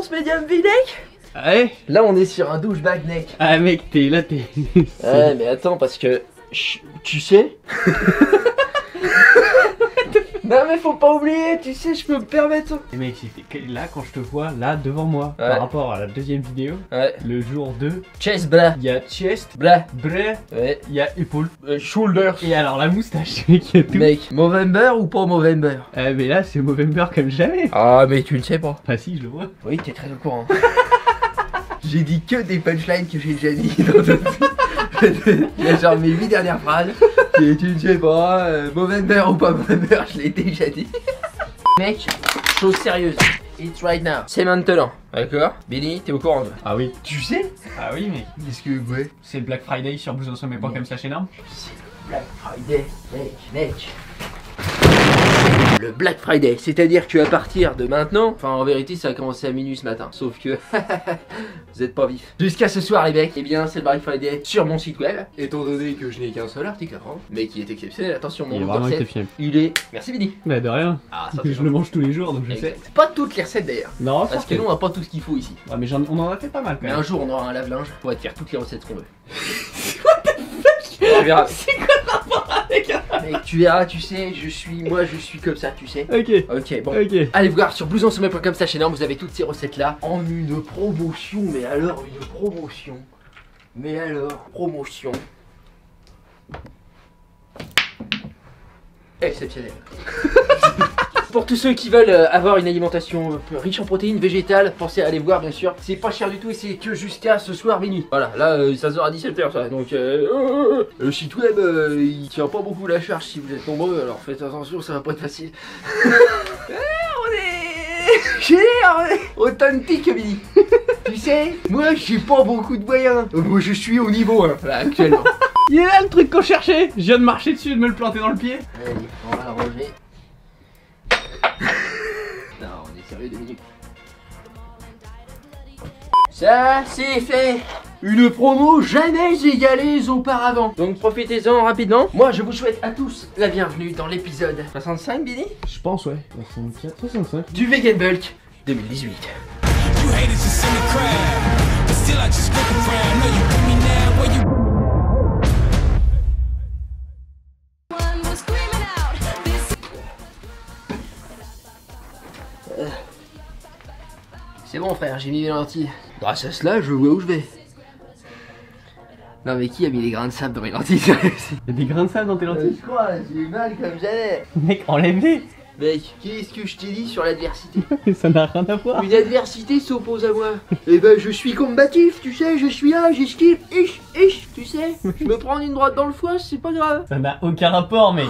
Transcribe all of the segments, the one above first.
réponse médium V, mec. Ouais. Là, on est sur un douchebag, mec. Ah mec, t'es là, t'es... Ouais, mais attends, parce que... Tu sais. Non mais faut pas oublier, tu sais, je peux me permettre. Et mec, là quand je te vois, là devant moi, Ouais. par rapport à la deuxième vidéo, Ouais. le jour 2, Chest, blah. il y a chest, Blah. bras, Ouais. il y a épaule. Shoulders. Et alors la moustache, mec, il y a tout. Mec, Movember ou pas Movember? Mais là c'est Movember comme jamais. Ah, mais tu le sais pas. Enfin si, je le vois. Oui, t'es très au courant. J'ai dit que des punchlines que j'ai déjà dit dans d'autres vidéos. Il y a genre mes 8 dernières phrases. Et tu ne sais pas, Movember ou pas Movember, je l'ai déjà dit. Mec, chose sérieuse. It's right now. C'est maintenant. D'accord? Billy, t'es au courant toi? Ah oui. Tu sais? Ah oui mec. Qu'est-ce que ouais? C'est le Black Friday sur blousonsommet.com comme ça chez Norm. C'est le Black Friday, mec. Le Black Friday, c'est-à-dire que à partir de maintenant, enfin en vérité ça a commencé à minuit ce matin, sauf que vous êtes pas vifs. Jusqu'à ce soir les mecs, eh bien c'est le Black Friday sur mon site web, étant donné que je n'ai qu'un seul article à vendre, mais qui est exceptionnel, attention mon Il est nom vraiment recette, exceptionnel. il est... Merci Billy. Bah de rien. Ah ça Je le mange tous les jours donc je sais. Exact. Pas toutes les recettes d'ailleurs, Non, parce que nous on a pas tout ce qu'il faut ici. Ouais, mais on en a fait pas mal quand Mais même. un jour on aura un lave-linge pour te faire toutes les recettes qu'on veut. Tu verras. C'est quoi le rapport avec un... Mec, tu verras, tu sais, je suis comme ça, tu sais. Ok. Ok, bon. Ok. Allez voir sur blousonsommet.com ça énorme, vous avez toutes ces recettes là en une promotion, mais alors une promotion. Mais alors, promotion. Exceptionnelle. Pour tous ceux qui veulent avoir une alimentation riche en protéines végétales, pensez à aller voir bien sûr. C'est pas cher du tout et c'est que jusqu'à ce soir minuit. Voilà, là ça sort à 17h ça. Donc le site web il tient pas beaucoup la charge si vous êtes nombreux, alors faites attention, ça va pas être facile. On est authentique Billy. Tu sais, moi j'ai pas beaucoup de moyens. Moi je suis au niveau 1 là actuellement. Il est là le truc qu'on cherchait. Je viens de marcher dessus et de me le planter dans le pied. Allez, on va l'arranger. Non, on est sérieux 2 minutes. Ça, c'est fait. Une promo jamais égalée auparavant. Donc profitez-en rapidement. Moi, je vous souhaite à tous la bienvenue dans l'épisode 65, Billy, Je pense ouais. 64, 65. du Vegan Bulk 2018. You haters just in the crowd, but still I just look around. Know you with me now, where you C'est bon frère, j'ai mis mes lentilles. Grâce à cela, je vois où je vais. Non mais qui a mis les grains de sable dans mes lentilles? Il y a des grains de sable dans tes lentilles. Je crois, j'ai mal comme jamais. Mec, enlève-les. Mec, qu'est-ce que je t'ai dit sur l'adversité? Ça n'a rien à voir. Une adversité s'oppose à moi. Et ben je suis combatif, tu sais, je suis là, j'esquive, tu sais. Je me prends une droite dans le foie, c'est pas grave. Ça n'a aucun rapport mec.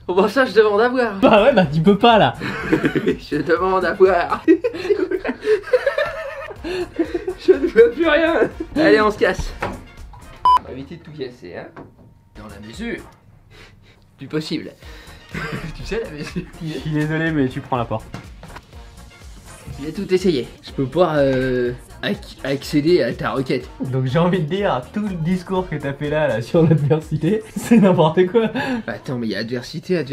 Oh bah ça je demande à voir. Bah ouais, bah tu peux pas là. Je demande à voir. Je ne vois plus rien. Allez, on se casse. On va éviter de tout casser, hein. Dans la mesure du possible. Tu sais la mesure. Je suis désolé mais tu prends la porte. J'ai tout essayé. Je peux pas accéder à ta requête. Donc j'ai envie de dire, tout le discours que t'as fait là sur l'adversité, c'est n'importe quoi. Attends, mais il y a adversité.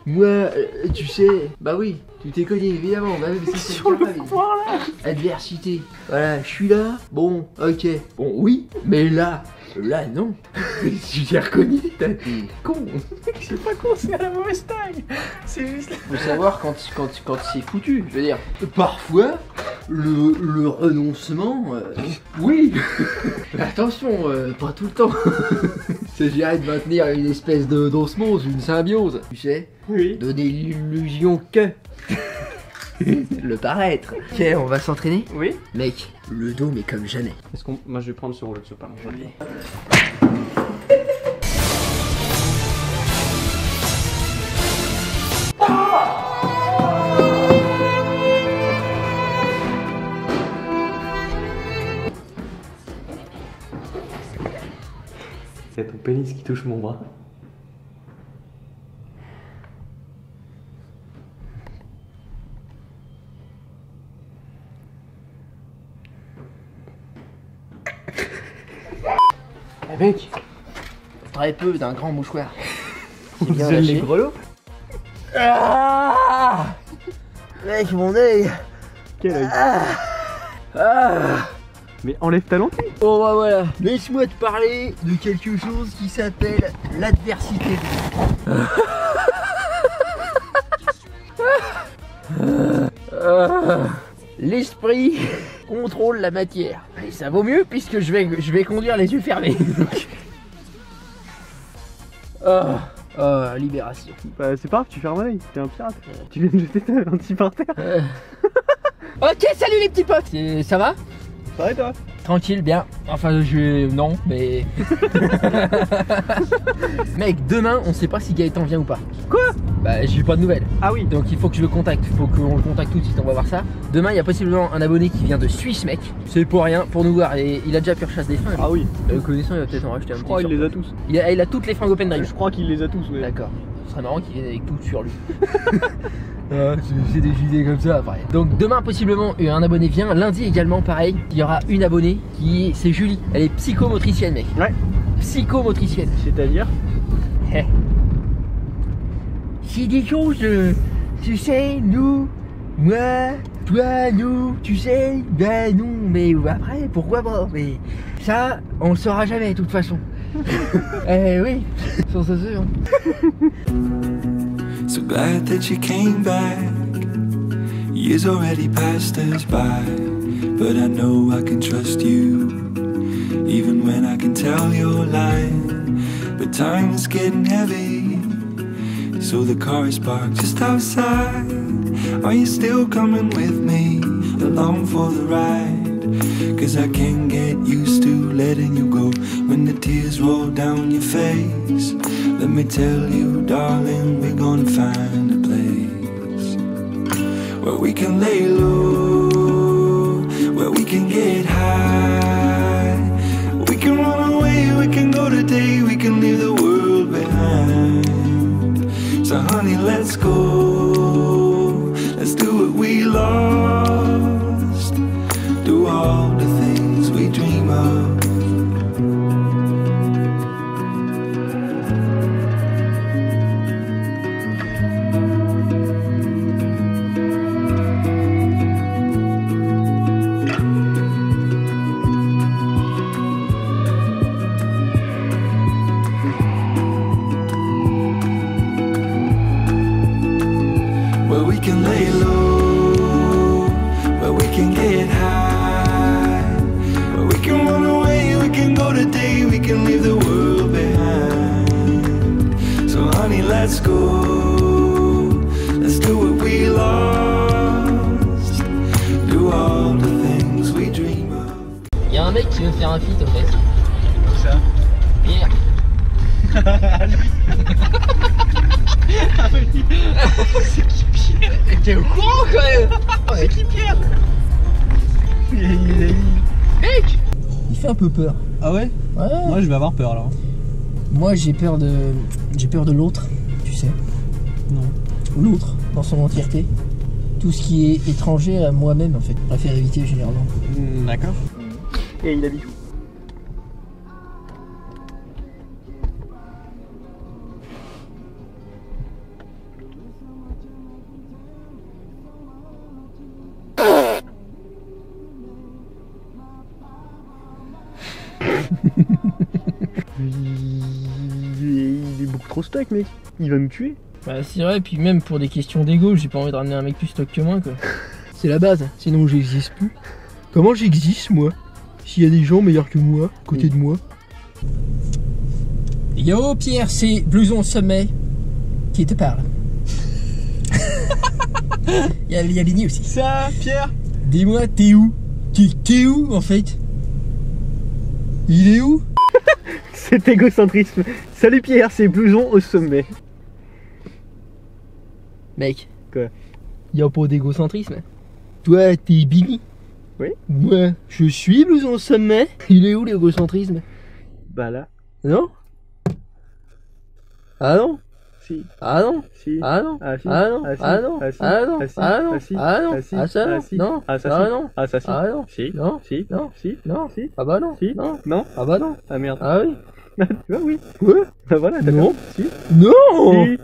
Moi, tu sais, bah oui, tu t'es connu évidemment. Bah oui, mais c'est Sur le point là. adversité. Voilà, je suis là. Bon, ok. Bon, oui, mais là non. Tu t'es reconnu, t'es con. C'est pas con, c'est à la mauvaise taille. C'est juste... Faut savoir quand c'est foutu. Je veux dire, parfois, le renoncement, oui. Mais attention, pas tout le temps. Il s'agirait de maintenir une espèce d'osmose, une symbiose. Tu sais, Oui. donner l'illusion que le paraître. Ok, on va s'entraîner. Oui. Mec, le dos mais comme jamais. Est-ce qu'on... Moi je vais prendre ce rôle, c'est pas mon rôle. C'est ton pénis qui touche mon bras. Eh mec, très peu d'un grand mouchoir. On bien gèle les lâché. grelots. Ah mec, mon œil. Quel œil? Ah. Mais enlève ta lentille. Bon bah voilà, laisse-moi te parler de quelque chose qui s'appelle l'adversité. L'esprit contrôle la matière. Et ça vaut mieux puisque je vais conduire les yeux fermés. Libération. Bah c'est pas grave, tu fermes l'œil, t'es un pirate. Tu viens de jeter ta lentille par terre. Ok, salut les petits potes. Ça va? Ça va et toi? Tranquille, bien. Enfin, non, mais... Mec, demain, on sait pas si Gaëtan vient ou pas. Quoi? Bah, j'ai eu pas de nouvelles. Ah oui. Donc il faut que je le contacte. Il faut qu'on le contacte tout de suite, on va voir ça. Demain, il y a possiblement un abonné qui vient de Suisse, mec. C'est pour rien, pour nous voir. Et il a déjà pu rechasser des fringues. Ah oui. Le connaissant, il va peut-être en racheter un petit. Je crois qu'il les a tous. Il a toutes les fringues Open Drive. Je crois qu'il les a tous, ouais. D'accord. Ce serait marrant qu'il vienne avec tout sur lui. J'ai des idées comme ça après. Donc demain possiblement un abonné vient. Lundi également pareil. Il y aura une abonnée c'est Julie. Elle est psychomotricienne, mec. Ouais. Psychomotricienne. C'est-à-dire? C'est des choses, tu sais, nous, moi, toi, nous, tu sais, ben nous, mais après, pourquoi pas? Mais ça, on le saura jamais de toute façon. Oui, sans ça sûr. So glad that you came back. Years already passed us by, but I know I can trust you, even when I can tell you're lying. But time is getting heavy, so the car is parked just outside. Are you still coming with me along for the ride? Cause I can't get used to letting you go when the tears roll down your face. Let me tell you, darling, we're gonna find a place where we can lay low, where we can get high. We can run away, we can go today, we can leave the world behind. So honey, let's go, let's do what we lost, do all the things we dream of. Where we can lay low, where we can get high, where we can run away, we can go today, we can leave the world behind. So honey, let's go, let's do what we lost, do all the things we dream of. Il y a un mec qui veut faire un feat en fait. Où ça? Pierre. C'est qui Pierre? T'es au courant quand même? C'est qui Pierre? Mec, il fait un peu peur. Ah ouais? Ouais. Moi je vais avoir peur alors. Moi j'ai peur de l'autre, tu sais. Non. L'autre dans son entièreté. Tout ce qui est étranger à moi-même en fait. Je préfère éviter généralement. D'accord. Et il habite où? Il est beaucoup trop stock, mec. Il va nous tuer. Bah c'est vrai, puis même pour des questions d'ego, j'ai pas envie de ramener un mec plus stock que moi quoi. C'est la base, sinon j'existe plus. Comment j'existe moi? S'il y a des gens meilleurs que moi, à côté de moi. Yo Pierre, c'est Blouson Sommet qui te parle. Il y a Benny aussi. Ça, Pierre? Dis-moi, t'es où? T'es où en fait? Il est où? Cet égocentrisme. Salut Pierre, c'est Blouson au sommet. Mec. Quoi? Y'a pas d'égocentrisme. Toi, t'es Benny. Oui. Moi, je suis Blouson au sommet. Il est où l'égocentrisme? Bah là. Non? Ah non? Si. Ah non? Si. Ah non? Ah si. Ah non? Ah si. Ah non? Ah si. Ah non? Ah si. Ah non? Ah si. Ah non? Ah si. Ah ça non? Ah si. Non? Ah ça Ah si. non? Ah ça si. Ah non? Si. Non? Si. Non? Si. Non? Si. Ah bah non? Si. Non? Non. Ah bah non? Ah merde. Ah oui? Tu vois, oui. Ouais? Bah voilà, t'as Non. perdu. Si. Non! Si.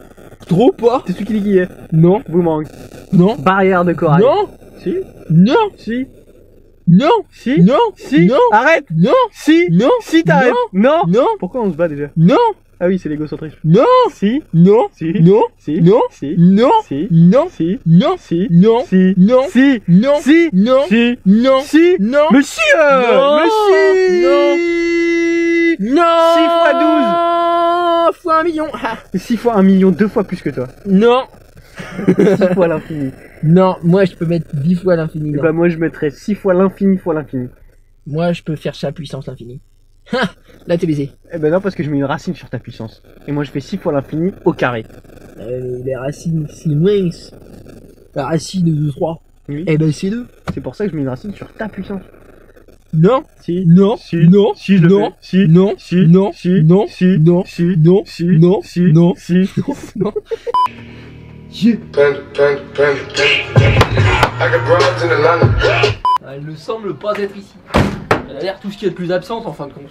Trop pas! C'est celui qui est. Non? Vous manque. Non? Barrière de corail. Non? Si. Non. Si. Non. Si. Non. Si. Non. Arrête. Non. Si. Non. Si t'arrêtes. Non. Non. Pourquoi on se bat déjà? Non. Ah oui, c'est l'égocentrisme. Non. Si. Non. Si. Non. Si. Non. Si. Non. Si. Non. Si. Non. Si. Non. Si. Non. Si. Non. Si. Non. Si. Non. Si. Non. Monsieur. Non. Monsieur. Non. 6 fois 12 fois 1 million. Ah. 6 fois 1 million, 2 fois plus que toi. Non. 6 fois l'infini. Non, moi je peux mettre 10 fois l'infini. Et bah moi je mettrais 6 fois l'infini fois l'infini. Moi je peux faire ça puissance l'infini. Ha. Là t'es baisé. Eh ben non, parce que je mets une racine sur ta puissance. Et moi je fais 6 fois l'infini au carré. Les racines c'est moins. La racine de 3. Oui. Eh ben c'est 2. C'est pour ça que je mets une racine sur ta puissance. Non. Si. Non. Si. Non. Si, je le Non. fais. Si. Non. Si. Non. Si. Non. Si. Non. Si. Non. Si. Non. Si. Non. Si. Non. Elle ne semble pas être ici. Elle a l'air tout ce qu'il y a de plus absente en fin de compte.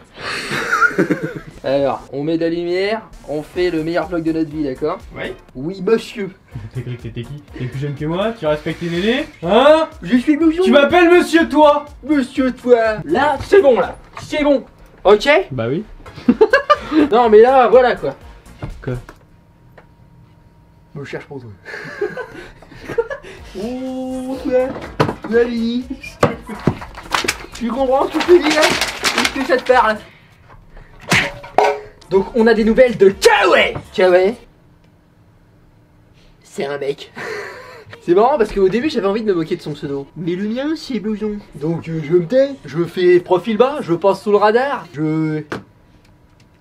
Alors, on met de la lumière, on fait le meilleur vlog de notre vie, d'accord? Ouais. Oui, monsieur. T'as cru que t'étais qui? T'es plus jeune que moi? Tu respectes les aînés? Hein? Je suis monsieur. Tu m'appelles monsieur toi? Monsieur, toi. Là, c'est bon, là. C'est bon. Ok? Bah oui. Non, mais là, voilà quoi. Quoi? Me cherche pour toi. Oh, toi, Lily. Tu comprends ce que je te dis là? Est-ce que ça te parle? Donc, on a des nouvelles de Kawaii. Kawaii, c'est un mec. C'est marrant parce qu'au début j'avais envie de me moquer de son pseudo. Mais le mien c'est Blouson. Donc je me tais, je fais profil bas, je passe sous le radar, je me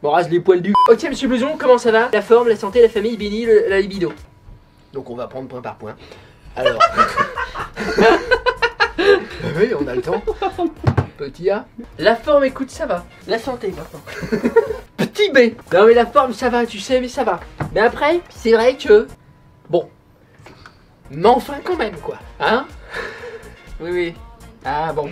rase les poils du. Ok monsieur Blouson, comment ça va? La forme, la santé, la famille, Benny, la libido. Donc on va prendre point par point. Alors. Oui, on a le temps. Petit A. La forme, écoute, ça va. La santé maintenant. Petit B. Non mais la forme ça va, tu sais, mais ça va. Mais après, c'est vrai que. Bon. Mais enfin quand même quoi, hein? Oui oui. Ah bon.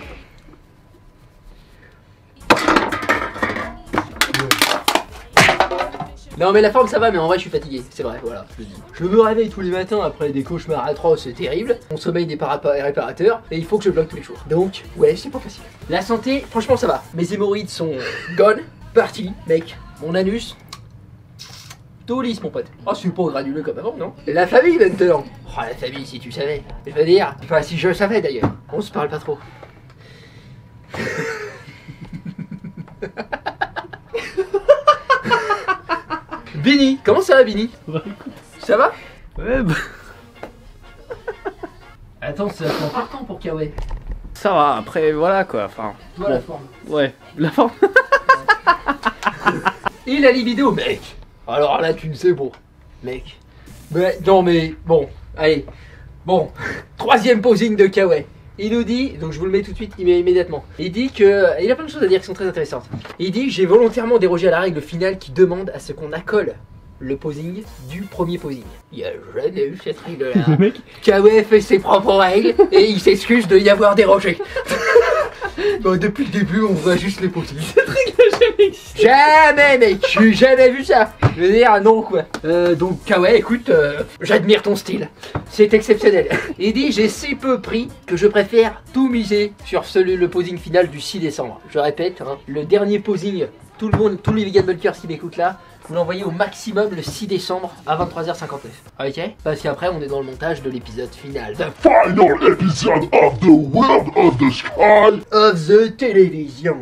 Non mais la forme ça va, mais en vrai je suis fatigué, c'est vrai, voilà, je le dis. Je me réveille tous les matins après des cauchemars atroces, c'est terrible. Mon sommeil n'est pas réparateur et il faut que je bloque tous les jours. Donc ouais, c'est pas facile. La santé, franchement ça va. Mes hémorroïdes sont gone, parties, mec. Mon anus, tout lisse mon pote. Oh c'est pas granuleux comme avant, non? La famille maintenant. Oh la famille si tu savais. Je veux dire, enfin si je savais d'ailleurs. On se parle pas trop. Benny, comment ça va Benny? Ça va? Ouais bah... Attends, c'est important pour Kawaii. Ça va, après voilà quoi, enfin... Toi la forme. Ouais, la forme. Et la libido, mec. Alors là, tu ne sais bon, mec. Mais non mais bon, allez. Bon, troisième posing de Kawaii. Il nous dit, donc je vous le mets tout de suite immédiatement. Il dit que, il a plein de choses à dire qui sont très intéressantes. Il dit, j'ai volontairement dérogé à la règle finale qui demande à ce qu'on accole le posing du premier posing. Il n'y a jamais eu cette règle-là. Le mec. Kawaii fait ses propres règles et il s'excuse de y avoir dérogé. Bon, depuis le début, on voit juste les posings. Cette règle n'a jamais existé. Jamais mec, j'ai jamais vu ça. Je veux dire non quoi. Donc Kawaii, écoute, j'admire ton style. C'est exceptionnel. Il dit j'ai si peu pris que je préfère tout miser sur le posing final du 6 décembre. Je répète, hein, le dernier posing, tout le monde, tous les vegan bulkers qui m'écoutent là, vous l'envoyez au maximum le 6 décembre à 23h59. Ok? Parce qu'après on est dans le montage de l'épisode final. The Final episode of the World of the Sky of the télévision.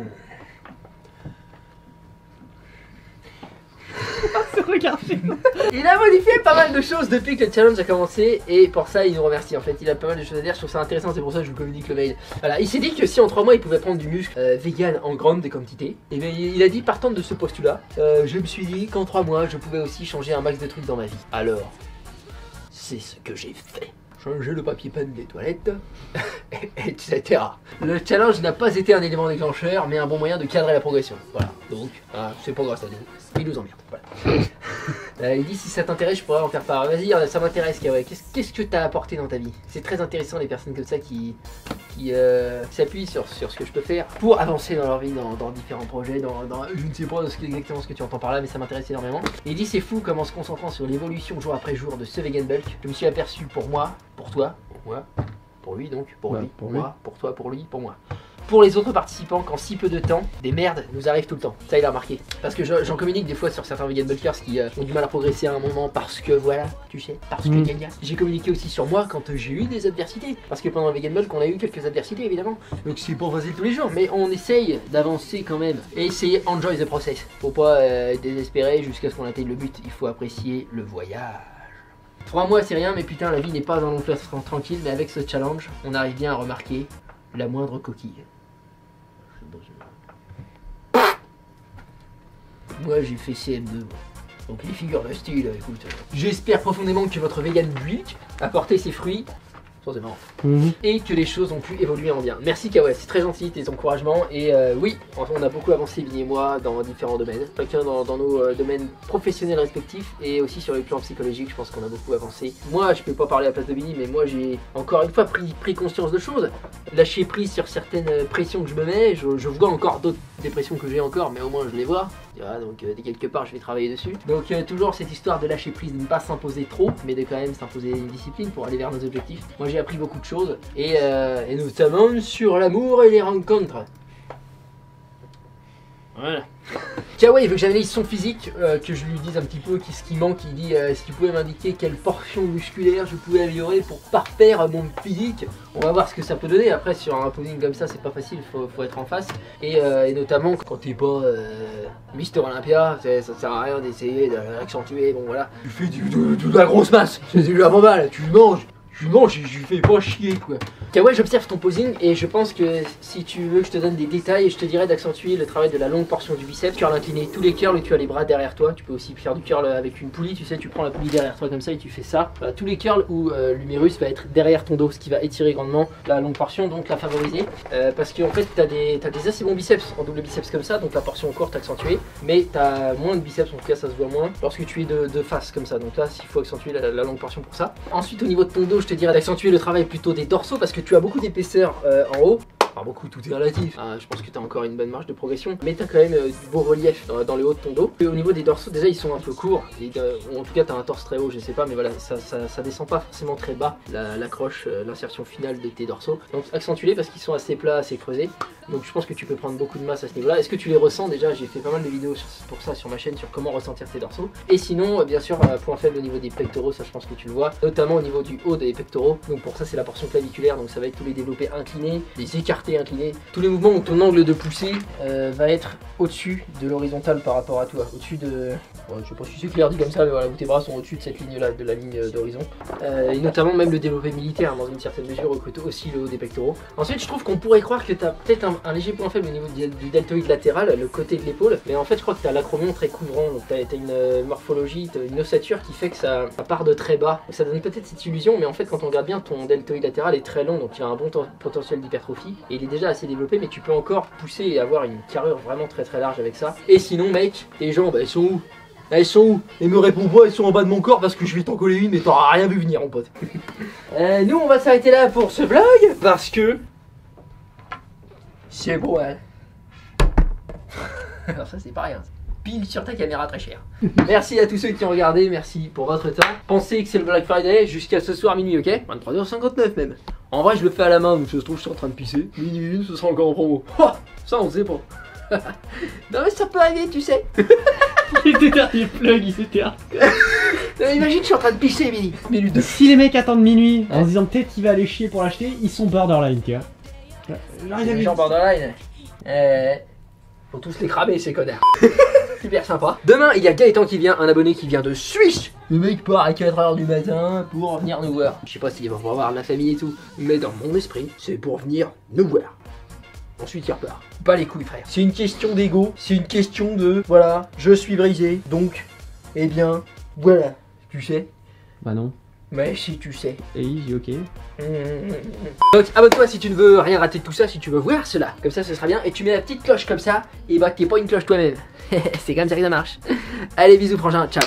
Il a modifié pas mal de choses depuis que le challenge a commencé et pour ça il nous remercie en fait. Il a pas mal de choses à dire, je trouve ça intéressant, c'est pour ça que je vous communique le mail. Voilà, il s'est dit que si en 3 mois il pouvait prendre du muscle vegan en grande quantité, et bien il a dit partant de ce postulat, je me suis dit qu'en 3 mois je pouvais aussi changer un max de trucs dans ma vie. Alors, c'est ce que j'ai fait. Changer le papier peint des toilettes, etc. Le challenge n'a pas été un élément déclencheur, mais un bon moyen de cadrer la progression. Voilà, donc, c'est pas grâce à nous. Il nous emmerde, voilà. Il dit si ça t'intéresse, je pourrais en faire part. Vas-y, ça m'intéresse, Kawaii. Qu'est-ce que t'as apporté dans ta vie? C'est très intéressant les personnes comme ça qui s'appuient sur ce que je peux faire pour avancer dans leur vie, dans différents projets, je ne sais pas exactement ce que tu entends par là, mais ça m'intéresse énormément. Et il dit c'est fou comment en se concentrant sur l'évolution jour après jour de ce vegan bulk, je me suis aperçu pour moi, pour toi, pour moi, Pour lui donc, pour Ouais, lui, pour moi, pour toi, pour lui, pour moi. Pour les autres participants, qu'en si peu de temps, des merdes nous arrivent tout le temps. Ça, il a remarqué. Parce que j'en communique des fois sur certains vegan bulkers qui ont du mal à progresser à un moment parce que voilà, tu sais, parce que gna. J'ai communiqué aussi sur moi quand j'ai eu des adversités. Parce que pendant le vegan bulk, on a eu quelques adversités évidemment. Donc c'est pas facile tous les jours, mais on essaye d'avancer quand même. Et essayer enjoy the process. Faut pas désespérer jusqu'à ce qu'on atteigne le but. Il faut apprécier le voyage. 3 mois c'est rien, mais putain la vie n'est pas un long fleuve tranquille. Mais avec ce challenge, on arrive bien à remarquer la moindre coquille. Moi j'ai fait CM2, donc les figures de style, écoute. J'espère profondément que votre vegan bulk a porté ses fruits, c'est marrant, et que les choses ont pu évoluer en bien. Merci Kawa, c'est très gentil tes encouragements, et oui, on a beaucoup avancé Vinny et moi dans différents domaines, chacun dans nos domaines professionnels respectifs, et aussi sur les plans psychologiques, je pense qu'on a beaucoup avancé. Moi je peux pas parler à la place de Vinny, mais moi j'ai encore une fois pris conscience de choses, lâcher prise sur certaines pressions que je me mets, je vois encore d'autres dépressions que j'ai encore, mais au moins je les vois. Voilà, donc dès quelque part je vais travailler dessus. Donc toujours cette histoire de lâcher prise, de ne pas s'imposer trop, mais de quand même s'imposer une discipline pour aller vers nos objectifs. Moi j'ai appris beaucoup de choses, et notamment sur l'amour et les rencontres. Voilà. Kawa il veut que j'analyse son physique, que je lui dise un petit peu ce qui manque. Il dit si tu pouvais m'indiquer quelle portion musculaire je pouvais améliorer pour parfaire mon physique. On va voir ce que ça peut donner. Après sur un posing comme ça c'est pas facile, faut être en face. Et notamment quand t'es pas Mister Olympia, ça sert à rien d'essayer d'accentuer. Bon voilà, tu fais de la grosse masse, c'est déjà pas mal, tu manges. Je fais pas chier quoi. Kawa, j'observe ton posing et je pense que si tu veux que je te donne des détails, je te dirais d'accentuer le travail de la longue portion du biceps, curl incliné, tous les curls où tu as les bras derrière toi. Tu peux aussi faire du curl avec une poulie, tu sais, tu prends la poulie derrière toi comme ça et tu fais ça. Voilà, tous les curls où l'humérus va être derrière ton dos, ce qui va étirer grandement la longue portion, donc la favoriser. Parce qu'en fait, t'as des assez bons biceps en double biceps comme ça, donc la portion courte accentuée, mais t'as moins de biceps, en tout cas ça se voit moins lorsque tu es de face comme ça. Donc là, il faut accentuer la longue portion pour ça. Ensuite, au niveau de ton dos, je te dirais d'accentuer le travail plutôt des dorsaux parce que tu as beaucoup d'épaisseur en haut. Enfin beaucoup, tout est relatif. Je pense que tu as encore une bonne marge de progression, mais tu as quand même du beau relief dans le haut de ton dos. Et au niveau des dorsaux, déjà ils sont un peu courts, et, en tout cas tu as un torse très haut, je sais pas, mais voilà, ça descend pas forcément très bas, l'accroche, l'insertion finale de tes dorsaux. Donc accentue-les parce qu'ils sont assez plats, assez creusés. Donc je pense que tu peux prendre beaucoup de masse à ce niveau là. Est-ce que tu les ressens déjà? J'ai fait pas mal de vidéos pour ça sur ma chaîne, sur comment ressentir tes dorsaux. Et sinon bien sûr point faible au niveau des pectoraux, ça je pense que tu le vois, notamment au niveau du haut des pectoraux. Donc pour ça c'est la portion claviculaire, donc ça va être tous les développés inclinés, les écartés inclinés, tous les mouvements où ton angle de poussée va être au-dessus de l'horizontale par rapport à toi, au-dessus de... Ouais, je sais pas si c'est clair dit comme ça, mais voilà, où tes bras sont au-dessus de cette ligne là, de la ligne d'horizon. Et notamment même le développé militaire, dans une certaine mesure, recrute aussi le haut des pectoraux. Ensuite je trouve qu'on pourrait croire que tu as peut-être un léger point faible au niveau du deltoïde latéral, le côté de l'épaule, mais en fait je crois que tu as l'acromion très couvrant, donc tu as une morphologie, une ossature qui fait que ça part de très bas. Ça donne peut-être cette illusion, mais en fait quand on regarde bien, ton deltoïde latéral est très long, donc il a un bon potentiel d'hypertrophie, et il est déjà assez développé, mais tu peux encore pousser et avoir une carrure vraiment très large avec ça. Et sinon mec, tes jambes elles sont où? Elles sont où? Et me réponds pas, elles sont en bas de mon corps parce que je vais t'en coller une, mais t'auras rien vu venir mon pote. Nous on va s'arrêter là pour ce vlog, parce que... c'est beau hein. Alors ça c'est pas rien. Pile sur ta caméra très cher. Merci à tous ceux qui ont regardé, merci pour votre temps. Pensez que c'est le Black Friday jusqu'à ce soir minuit, ok? 23h59 même. En vrai je le fais à la main, donc ça se trouve je suis en train de pisser. Minuit 1, ce sera encore en promo. Oh, ça on sait pas. Non mais ça peut arriver, tu sais. Il était dernier plug, il s'était Imagine je suis en train de pisser Billy. Minute 2. Si les mecs attendent minuit en se disant peut-être qu'il va aller chier pour l'acheter, ils sont borderline, tu vois. Les gens borderline. Faut tous les cramer ces connards. Super sympa. Demain il y a Gaëtan qui vient, un abonné qui vient de Suisse. Le mec part à 4h du matin pour venir nous voir. Je sais pas s'il va pouvoir voir la famille et tout, mais dans mon esprit c'est pour venir nous voir. Ensuite il repart. Pas les couilles frère. C'est une question d'ego, c'est une question de voilà, je suis brisé, donc eh bien voilà, tu sais. Bah non. Mais si tu sais. Et ok. Donc abonne-toi si tu ne veux rien rater de tout ça, si tu veux voir cela. Comme ça ce sera bien. Et tu mets la petite cloche comme ça, et bah t'es pas une cloche toi-même. C'est comme ça que ça marche. Allez bisous frangin, ciao.